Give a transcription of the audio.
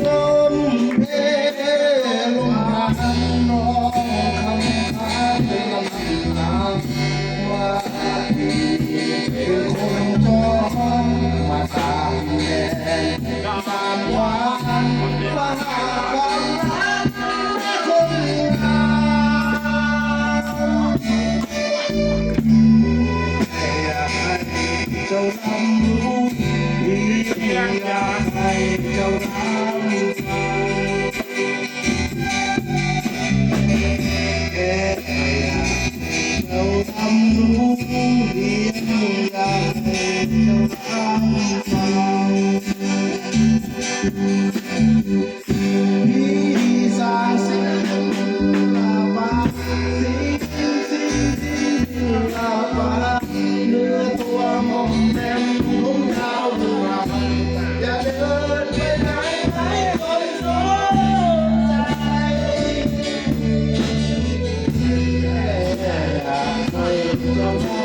ลมเพลมพัดน้องคำพานเป็นลำน้ำว่าเป็นคนจองมาตามแดนตามหวานมาหาความรักคนงามอยากให้เจ้าทำรู้ดีอยากให้เจ้าทำฟังแค่อยากให้เจ้าทำรู้ดีอยากให้เจ้าทำฟังพี่สร้างศิลปะศิลปะเนื้อตัวมอมแมมผมยาวหรือเปล่าอย่าเดินไปไหนให้คนสนใจแค่อยากให้เจ้า